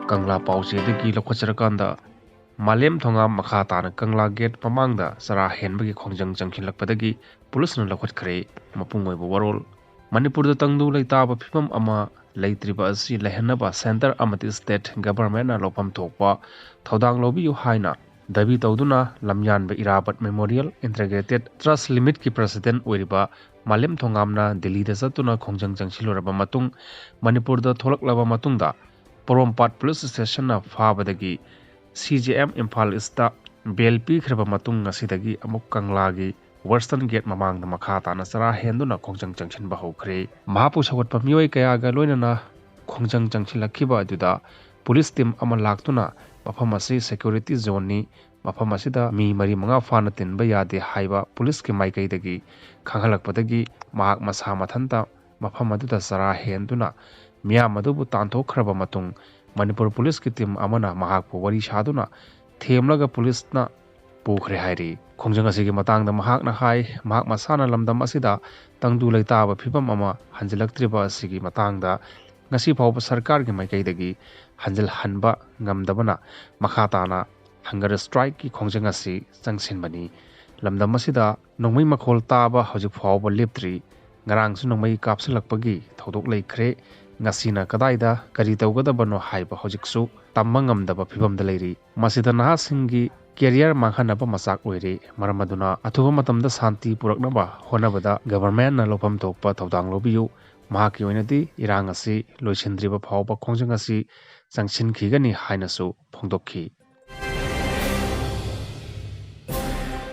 Kangla Pausedagi Lokocharakanda Malem Thongam makha tana KANGLA Gate mamangda chara henbagi khongjang changsilakpadagi pulisna lokhatkre mapung oiba warol Manipur da tangdu leitaba phimam ama leitriba asi lehanaba center amati state government na lopam thokpa thodang lobi yu haina dabi tawduna lamyan ba irabat memorial integrated trust limit ki president oiriba Malem Thongamna Delhi da satuna khongjang changsiloraba matung Manipur da tholaklaba matungda Porompat police station na fabadagi CGM Imphal East bail pikraba matung ngasidagi amuk Kanglagi Western Gate mamangda makha tana chara henduna khongjang changsinba hokre mahapu sawatpa mioi kayaga loinana khongjang changsilakhiba aduda police team ama laktuna mafam asi security zone ni mafam asida mi mari manga fana tinba yade haiba police ki maikaidagi khanghalakpadagi mahak masa mathanta mafam aduda chara henduna miyam adubu tanthokhraba matung Manipur police ki team amana mahakpu wari saduna themlaga police na pukhre hairi khongjang asigi matangda mahakna hai mahak masana lamdam asida tangdu leitaba phibam ama hanjilaktriba asigi matangda ngasi phawba sarkar gi maikaidagi hanjil hanba ngamdabana makha tana hunger strike ki khongjang asi changsinbani lamdam asida nongmai makhol taba hojik phawba leptri ngarang su nongmai kapsilakpagi thodok leikhre ngasina kadaida kari tawgadabano haiba hojiksu tamma ngamdaba phibamda leiri masida nahasingi career manghanaba masak oire maramaduna athuba matamda santi puraknaba honabada government na lopam thokpa thodang lobiyu mahaki oinadi irang asi loisindriba phawba khongjang asi changsin khigani hainasu phongdokhi